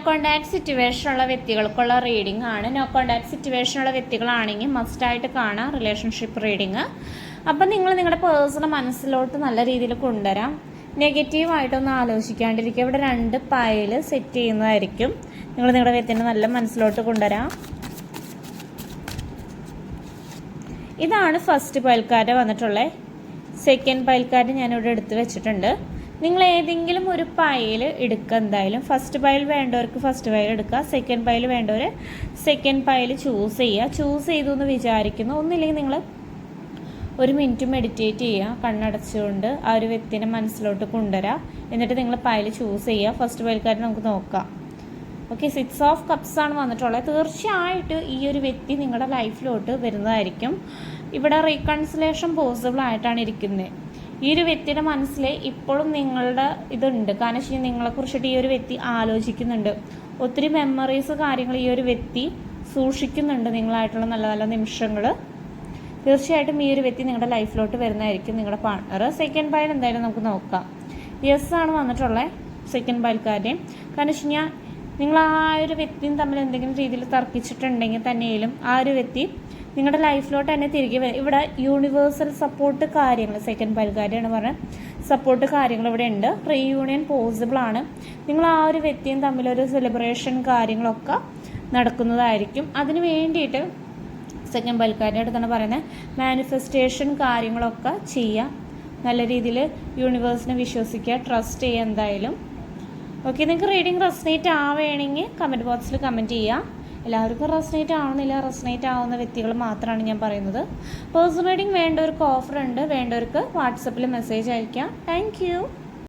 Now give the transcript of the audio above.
Contact സിറ്റുവേഷനുള്ള വ്യക്തികൾക്കുള്ള reading ആണ്. No contact സിറ്റുവേഷനുള്ള വ്യക്തികളാണെങ്കിൽ മസ്റ്റായിട്ട് കാണാം റിലേഷൻഷിപ്പ് റീഡിങ്. അപ്പം നിങ്ങൾ നിങ്ങളുടെ പേഴ്സണെ മനസ്സിലോട്ട് നല്ല രീതിയിൽ കൊണ്ടുവരാം. നെഗറ്റീവായിട്ടൊന്നും ആലോചിക്കാണ്ടിരിക്കുക. ഇവിടെ 2 പൈൽ സെറ്റ് ചെയ്യുന്നതായിരിക്കും. നിങ്ങൾ നിങ്ങളുടെ വ്യക്തിനെ നല്ല മനസ്സിലോട്ട് കൊണ്ടുവരാം. ഇതാണ് ഫസ്റ്റ് പൈൽക്കാർഡ് വന്നിട്ടുള്ളത്. സെക്കൻഡ് പൈൽക്കാർഡ് ഞാനിവിടെ എടുത്ത് വെച്ചിട്ടുണ്ട്. നിങ്ങൾ ഏതെങ്കിലും ഒരു പൈൽ എടുക്കുക. എന്തായാലും ഫസ്റ്റ് പൈൽ വേണ്ടവർക്ക് ഫസ്റ്റ് പൈൽ എടുക്കുക. സെക്കൻഡ് പൈൽ വേണ്ടവർ സെക്കൻഡ് പൈൽ ചൂസ് ചെയ്യുക. ചൂസ് ചെയ്തു എന്ന് വിചാരിക്കുന്നു. ഒന്നില്ലെങ്കിൽ നിങ്ങൾ 1 മിനിറ്റ് മെഡിറ്റേറ്റ് ചെയ്യുക. കണ്ണടച്ചുകൊണ്ട് ആ ഒരു വ്യക്തിനെ മനസ്സിലോട്ട് കൊണ്ടുവരിക. എന്നിട്ട് നിങ്ങൾ പൈൽ ചൂസ് ചെയ്യുക. ഫസ്റ്റ് പൈൽക്കാരൻ നമുക്ക് നോക്കാം. ഓക്കെ, 6 ഓഫ് കപ്സ് ആണ് വന്നിട്ടുള്ളത്. തീർച്ചയായിട്ടും ഈ ഒരു വ്യക്തി നിങ്ങളുടെ ലൈഫിലോട്ട് വരുന്നതായിരിക്കും. ഇവിടെ റീകൺസിലേഷൻ പോസിബിൾ ആയിട്ടാണ് ഇരിക്കുന്നത്. ഈ ഒരു വ്യക്തിയുടെ മനസ്സിൽ ഇപ്പോഴും നിങ്ങളുടെ ഇതുണ്ട്. കാരണം നിങ്ങളെക്കുറിച്ചിട്ട് ഈ ഒരു വ്യക്തി ആലോചിക്കുന്നുണ്ട്. ഒത്തിരി മെമ്മറീസ് കാര്യങ്ങൾ ഈ ഒരു വ്യക്തി സൂക്ഷിക്കുന്നുണ്ട്. നിങ്ങളായിട്ടുള്ള നല്ല നല്ല നിമിഷങ്ങൾ. തീർച്ചയായിട്ടും ഈ ഒരു വ്യക്തി നിങ്ങളുടെ ലൈഫിലോട്ട് വരുന്നതായിരിക്കും, നിങ്ങളുടെ പാർട്ണർ. സെക്കൻഡ് പൈൽ എന്തായാലും നമുക്ക് നോക്കാം. യെസ് ആണ് വന്നിട്ടുള്ളത് സെക്കൻഡ് പൈൽക്കാരുടെയും. കാരണം വെച്ച് കഴിഞ്ഞാൽ നിങ്ങൾ ആ ഒരു വ്യക്തിയും തമ്മിൽ എന്തെങ്കിലും രീതിയിൽ തർക്കിച്ചിട്ടുണ്ടെങ്കിൽ തന്നെയും ആ ഒരു വ്യക്തി നിങ്ങളുടെ ലൈഫിലോട്ട് തന്നെ തിരികെ വരും. ഇവിടെ യൂണിവേഴ്സൽ സപ്പോർട്ട് കാര്യങ്ങൾ സെക്കൻഡ് പൈൽക്കാരെയാണ് പറഞ്ഞത്. സപ്പോർട്ട് കാര്യങ്ങൾ ഇവിടെ ഉണ്ട്. റീയൂണിയൻ പോസിബിൾ ആണ്. നിങ്ങൾ ആ ഒരു വ്യക്തിയും തമ്മിലൊരു സെലിബ്രേഷൻ കാര്യങ്ങളൊക്കെ നടക്കുന്നതായിരിക്കും. അതിന് വേണ്ടിയിട്ട് സെക്കൻഡ് പൈൽക്കാരുടെ അടുത്താണ് പറയുന്നത്, മാനിഫെസ്റ്റേഷൻ കാര്യങ്ങളൊക്കെ ചെയ്യുക. നല്ല രീതിയിൽ യൂണിവേഴ്സിനെ വിശ്വസിക്കുക, ട്രസ്റ്റ് ചെയ്യുക എന്തായാലും. ഓക്കെ, നിങ്ങൾക്ക് റീഡിങ് റെസനേറ്റ് ആവുകയാണെങ്കിൽ കമൻറ്റ് ബോക്സിൽ കമൻറ്റ് ചെയ്യുക. എല്ലാവർക്കും റെസനേറ്റ് ആവുന്നില്ല. റെസനേറ്റ് ആവുന്ന വ്യക്തികൾ മാത്രമാണ് ഞാൻ പറയുന്നത്. പേഴ്സണൽ റീഡിങ് വേണ്ടവർക്ക് ഓഫർ ഉണ്ട്. വേണ്ടവർക്ക് വാട്സപ്പിൽ മെസ്സേജ് അയയ്ക്കാം. താങ്ക്